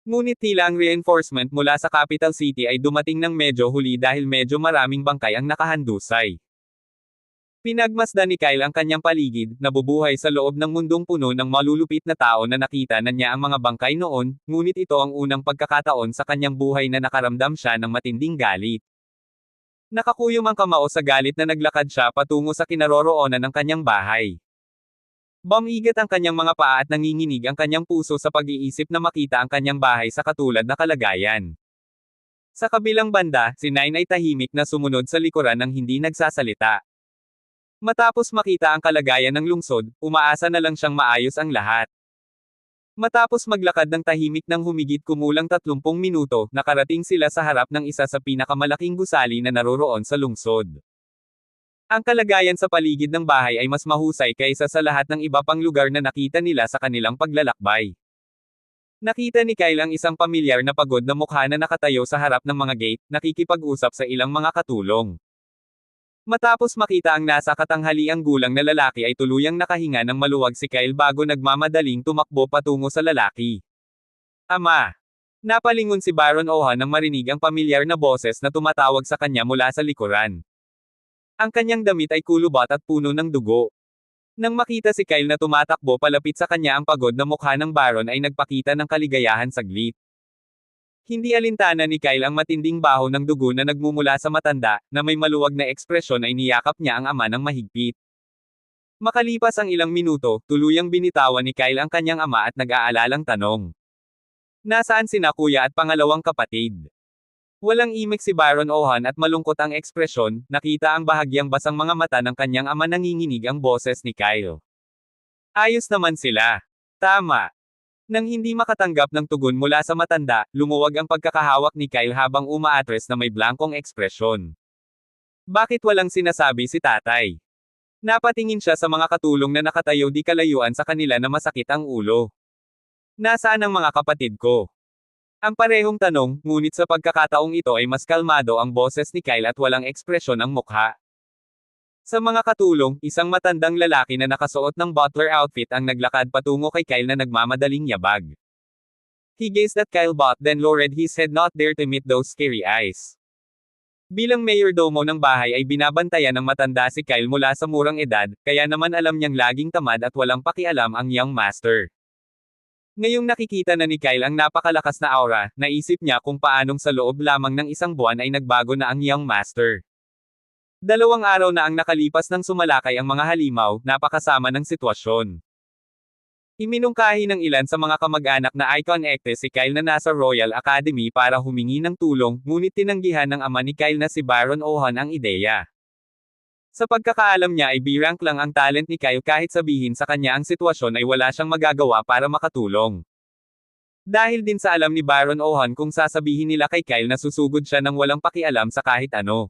Ngunit tila ang reinforcement mula sa capital city ay dumating ng medyo huli dahil medyo maraming bangkay ang nakahandusay. Pinagmasdan ni Kyle ang kanyang paligid, nabubuhay sa loob ng mundong puno ng malulupit na tao na nakita na niya ang mga bangkay noon, ngunit ito ang unang pagkakataon sa kanyang buhay na nakaramdam siya ng matinding galit. Nakakuyom ang kamao sa galit na naglakad siya patungo sa kinaroroonan ng kanyang bahay. Bumigat ang kanyang mga paa at nanginginig ang kanyang puso sa pag-iisip na makita ang kanyang bahay sa katulad na kalagayan. Sa kabilang banda, si Nine ay tahimik na sumunod sa likuran ng hindi nagsasalita. Matapos makita ang kalagayan ng lungsod, umaasa na lang siyang maayos ang lahat. Matapos maglakad ng tahimik ng humigit kumulang 30 minuto, nakarating sila sa harap ng isa sa pinakamalaking gusali na naroroon sa lungsod. Ang kalagayan sa paligid ng bahay ay mas mahusay kaysa sa lahat ng iba pang lugar na nakita nila sa kanilang paglalakbay. Nakita ni Kyle ang isang pamilyar na pagod na mukha na nakatayo sa harap ng mga gate, nakikipag-usap sa ilang mga katulong. Matapos makita ang nasa katanghaliang gulang na lalaki ay tuluyang nakahinga ng maluwag si Kyle bago nagmamadaling tumakbo patungo sa lalaki. Ama! Napalingon si Baron Oha nang marinig ang pamilyar na boses na tumatawag sa kanya mula sa likuran. Ang kanyang damit ay kulubot at puno ng dugo. Nang makita si Kyle na tumatakbo palapit sa kanya ang pagod na mukha ng Baron ay nagpakita ng kaligayahan saglit. Hindi alintana ni Kyle ang matinding baho ng dugo na nagmumula sa matanda, na may maluwag na ekspresyon ay niyakap niya ang ama ng mahigpit. Makalipas ang ilang minuto, tuluyang binitawan ni Kyle ang kanyang ama at nag-aalalang tanong. Nasaan sina kuya at pangalawang kapatid? Walang imik si Baron Ohan at malungkot ang ekspresyon, nakita ang bahagyang basang mga mata ng kanyang ama nanginginig ang boses ni Kyle. Ayos naman sila. Tama. Nang hindi makatanggap ng tugon mula sa matanda, lumuwag ang pagkakahawak ni Kyle habang umaatres na may blankong ekspresyon. Bakit walang sinasabi si tatay? Napatingin siya sa mga katulong na nakatayo di kalayuan sa kanila na masakit ang ulo. Nasaan ang mga kapatid ko? Ang parehong tanong, ngunit sa pagkakataong ito ay mas kalmado ang boses ni Kyle at walang ekspresyon ang mukha. Sa mga katulong, isang matandang lalaki na nakasuot ng butler outfit ang naglakad patungo kay Kyle na nagmamadaling yabag. He gazed at Kyle but then lowered his head not dare to meet those scary eyes. Bilang mayordomo ng bahay ay binabantayan ng matanda si Kyle mula sa murang edad, kaya naman alam niyang laging tamad at walang pakialam ang young master. Ngayong nakikita na ni Kyle ang napakalakas na aura, naisip niya kung paanong sa loob lamang ng isang buwan ay nagbago na ang young master. 2 araw na ang nakalipas nang sumalakay ang mga halimaw, napakasama ng sitwasyon. Iminungkahi ng ilan sa mga kamag-anak na icon actress si Kyle na nasa Royal Academy para humingi ng tulong, ngunit tinanggihan ng ama ni Kyle na si Baron Ohan ang ideya. Sa pagkakaalam niya ay B-rank lang ang talent ni Kyle kahit sabihin sa kanya ang sitwasyon ay wala siyang magagawa para makatulong. Dahil din sa alam ni Baron Ohan kung sasabihin nila kay Kyle na susugod siya ng walang pakialam sa kahit ano.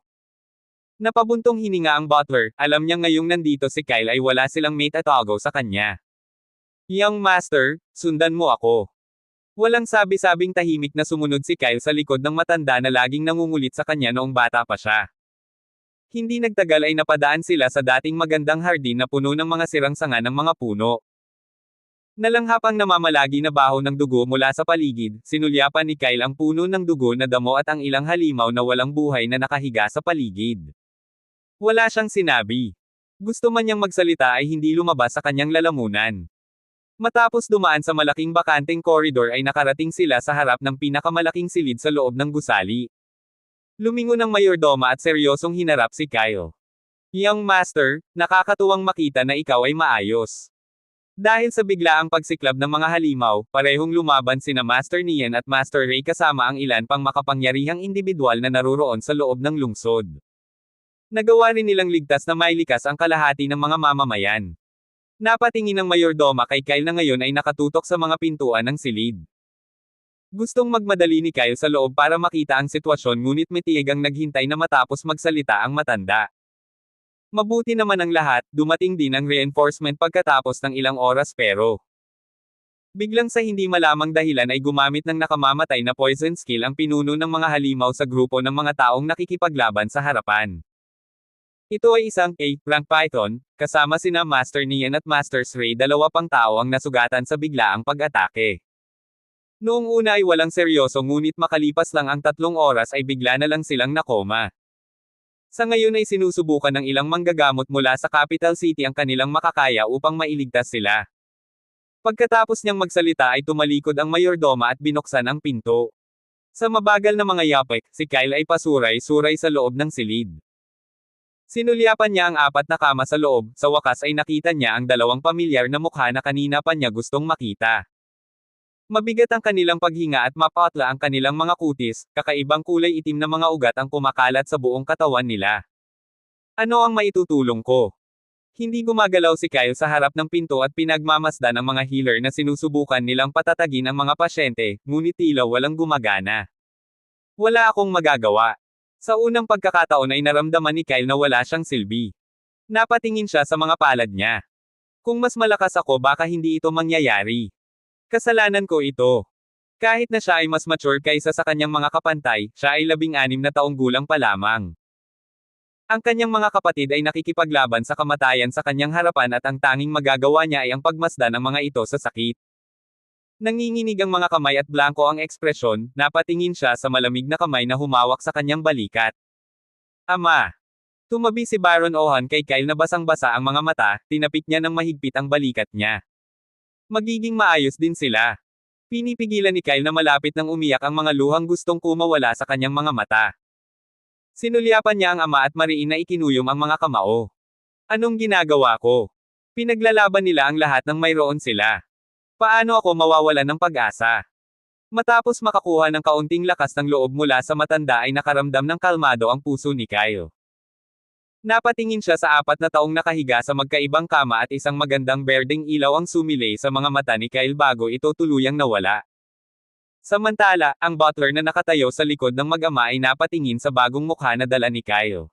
Napabuntong hininga ang butler, alam niya ngayong nandito si Kyle ay wala silang mate at agaw sa kanya. Young master, sundan mo ako. Walang sabi-sabing tahimik na sumunod si Kyle sa likod ng matanda na laging nangungulit sa kanya noong bata pa siya. Hindi nagtagal ay napadaan sila sa dating magandang hardin na puno ng mga sirang sanga ng mga puno. Nalanghap ang namamalagi na baho ng dugo mula sa paligid, sinulyapan ni Kyle ang puno ng dugo na damo at ang ilang halimaw na walang buhay na nakahiga sa paligid. Wala siyang sinabi. Gusto man niyang magsalita ay hindi lumabas sa kanyang lalamunan. Matapos dumaan sa malaking bakanteng koridor ay nakarating sila sa harap ng pinakamalaking silid sa loob ng gusali. Lumingon ang mayordoma at seryosong hinarap si Kyle. Young master, nakakatuwang makita na ikaw ay maayos. Dahil sa biglaang pagsiklab ng mga halimaw, parehong lumaban sina Master Nian at Master Ray kasama ang ilan pang makapangyarihang individual na naroroon sa loob ng lungsod. Nagawa rin nilang ligtas na mailikas ang kalahati ng mga mamamayan. Napatingin ng mayordoma kay Kyle na ngayon ay nakatutok sa mga pintuan ng silid. Gustong magmadali ni Kyle sa loob para makita ang sitwasyon ngunit mitiigang naghintay na matapos magsalita ang matanda. Mabuti naman ang lahat, dumating din ang reinforcement pagkatapos ng ilang oras pero biglang sa hindi malamang dahilan ay gumamit ng nakamamatay na poison skill ang pinuno ng mga halimaw sa grupo ng mga taong nakikipaglaban sa harapan. Ito ay isang A-rank Python, kasama sina Master Nian at Master Ray, 2 pang tao ang nasugatan sa biglaang pag-atake. Noong una ay walang seryoso ngunit makalipas lang ang 3 oras ay bigla na lang silang nakoma. Sa ngayon ay sinusubukan ng ilang manggagamot mula sa capital city ang kanilang makakaya upang mailigtas sila. Pagkatapos niyang magsalita ay tumalikod ang mayordoma at binuksan ang pinto. Sa mabagal na mga yapik, si Kyle ay pasuray-suray sa loob ng silid. Sinulyapan niya ang 4 na kama sa loob, sa wakas ay nakita niya ang 2 pamilyar na mukha na kanina pa niya gustong makita. Mabigat ang kanilang paghinga at mapatla ang kanilang mga kutis, kakaibang kulay itim na mga ugat ang kumakalat sa buong katawan nila. Ano ang maitutulong ko? Hindi gumagalaw si Kyle sa harap ng pinto at pinagmamasdan ng mga healer na sinusubukan nilang patatagin ang mga pasyente, ngunit tila walang gumagana. Wala akong magagawa. Sa unang pagkakataon ay naramdaman ni Kyle na wala siyang silbi. Napatingin siya sa mga palad niya. Kung mas malakas ako baka hindi ito mangyayari. Kasalanan ko ito. Kahit na siya ay mas mature kaysa sa kanyang mga kapantay, siya ay 16 na taong gulang pa lamang. Ang kanyang mga kapatid ay nakikipaglaban sa kamatayan sa kanyang harapan at ang tanging magagawa niya ay ang pagmasdan ng mga ito sa sakit. Nanginginig ang mga kamay at blanko ang ekspresyon, napatingin siya sa malamig na kamay na humawak sa kanyang balikat. Ama! Tumabi si Baron Ohan kay Kyle na basang-basa ang mga mata, tinapik niya ng mahigpit ang balikat niya. Magiging maayos din sila. Pinipigilan ni Kyle na malapit nang umiyak ang mga luhang gustong kumawala sa kanyang mga mata. Sinulyapan niya ang ama at mariin na ikinuyom ang mga kamao. Anong ginagawa ko? Pinaglalaban nila ang lahat ng mayroon sila. Paano ako mawawalan ng pag-asa? Matapos makakuha ng kaunting lakas ng loob mula sa matanda ay nakaramdam ng kalmado ang puso ni Kyle. Napatingin siya sa 4 na taong nakahiga sa magkaibang kama at isang magandang berdeng ilaw ang sumilay sa mga mata ni Kyle bago ito tuluyang nawala. Samantala, ang butler na nakatayo sa likod ng mag-ama ay napatingin sa bagong mukha na dala ni Kyle.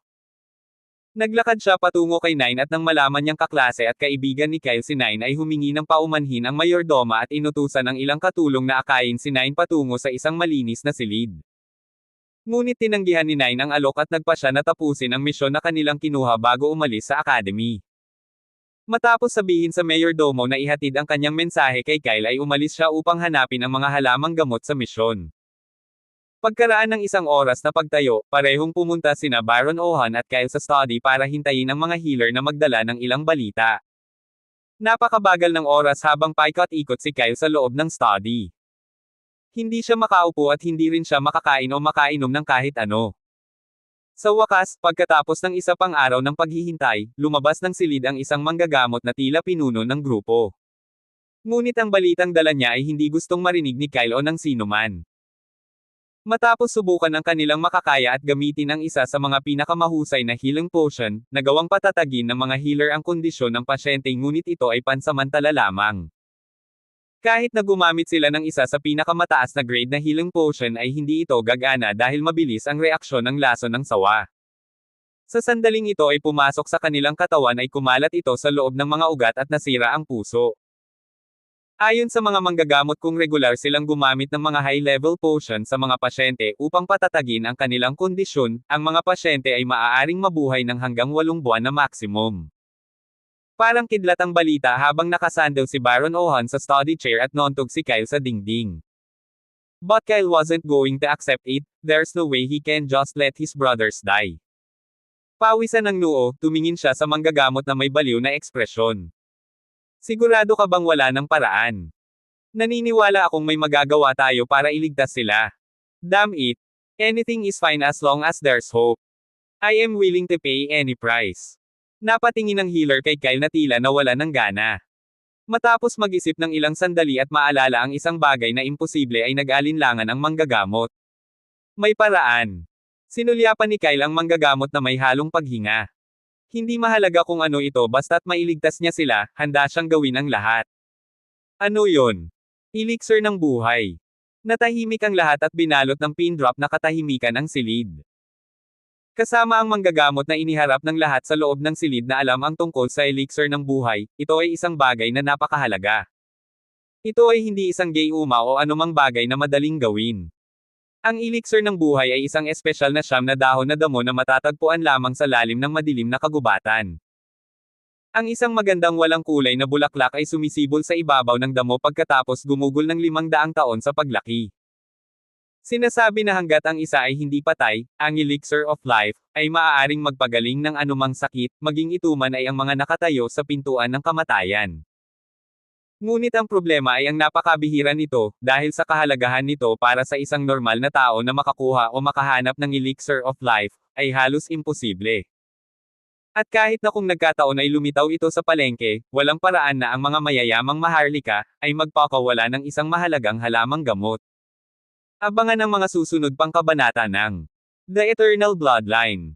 Naglakad siya patungo kay Nine at nang malaman niyang kaklase at kaibigan ni Kyle si Nine ay humingi ng paumanhin ang mayordoma at inutusan ang ilang katulong na akayin si Nine patungo sa isang malinis na silid. Ngunit tinanggihan ni Nine ang alok at nagpa siya na tapusin ang misyon na kanilang kinuha bago umalis sa academy. Matapos sabihin sa mayordomo na ihatid ang kanyang mensahe kay Kyle ay umalis siya upang hanapin ang mga halamang gamot sa misyon. Pagkaraan ng 1 oras na pagtayo, parehong pumunta sina Baron Ohan at Kyle sa study para hintayin ang mga healer na magdala ng ilang balita. Napakabagal ng oras habang paikot-ikot si Kyle sa loob ng study. Hindi siya makaupo at hindi rin siya makakain o makainom ng kahit ano. Sa wakas, pagkatapos ng isa pang araw ng paghihintay, lumabas ng silid ang isang manggagamot na tila pinuno ng grupo. Ngunit ang balitang dala niya ay hindi gustong marinig ni Kyle o ng sinuman. Matapos subukan ng kanilang makakaya at gamitin ang isa sa mga pinakamahusay na healing potion, nagawang patatagin ng mga healer ang kondisyon ng pasyente ngunit ito ay pansamantala lamang. Kahit na gumamit sila ng isa sa pinakamataas na grade na healing potion ay hindi ito gagana dahil mabilis ang reaksyon ng lason ng sawa. Sa sandaling ito ay pumasok sa kanilang katawan ay kumalat ito sa loob ng mga ugat at nasira ang puso. Ayon sa mga manggagamot kung regular silang gumamit ng mga high-level potion sa mga pasyente upang patatagin ang kanilang kondisyon, ang mga pasyente ay maaaring mabuhay ng hanggang 8 buwan na maximum. Parang kidlat ang balita habang nakasandal si Baron Ohan sa study chair at noontog si Kyle sa dingding. But Kyle wasn't going to accept it, there's no way he can just let his brothers die. Pawisan ng noo, tumingin siya sa manggagamot na may baliw na ekspresyon. Sigurado ka bang wala ng paraan? Naniniwala akong may magagawa tayo para iligtas sila. Damn it. Anything is fine as long as there's hope. I am willing to pay any price. Napatingin ng healer kay Kyle na tila nawala ng gana. Matapos mag-isip ng ilang sandali at maalala ang isang bagay na imposible ay nag-alinlangan ang manggagamot. May paraan. Sinulyapan ni Kyle ang manggagamot na may halong paghinga. Hindi mahalaga kung ano ito basta't mailigtas niya sila, handa siyang gawin ang lahat. Ano yon? Elixir ng buhay. Natahimik ang lahat at binalot ng pin drop na katahimikan ang silid. Kasama ang manggagamot na iniharap ng lahat sa loob ng silid na alam ang tungkol sa elixir ng buhay, ito ay isang bagay na napakahalaga. Ito ay hindi isang gayuma o anumang bagay na madaling gawin. Ang elixir ng buhay ay isang espesyal na siyam na dahon na damo na matatagpuan lamang sa lalim ng madilim na kagubatan. Ang isang magandang walang kulay na bulaklak ay sumisibol sa ibabaw ng damo pagkatapos gumugol ng 500 taon sa paglaki. Sinasabi na hanggat ang isa ay hindi patay, ang elixir of life, ay maaaring magpagaling ng anumang sakit, maging ito man ay ang mga nakatayo sa pintuan ng kamatayan. Ngunit ang problema ay ang napakabihira nito, dahil sa kahalagahan nito para sa isang normal na tao na makakuha o makahanap ng elixir of life, ay halos imposible. At kahit na kung nagkataon ay lumitaw ito sa palengke, walang paraan na ang mga mayayamang maharlika, ay magpakawala ng isang mahalagang halamang gamot. Abangan ang mga susunod pang kabanata ng The Eternal Bloodline.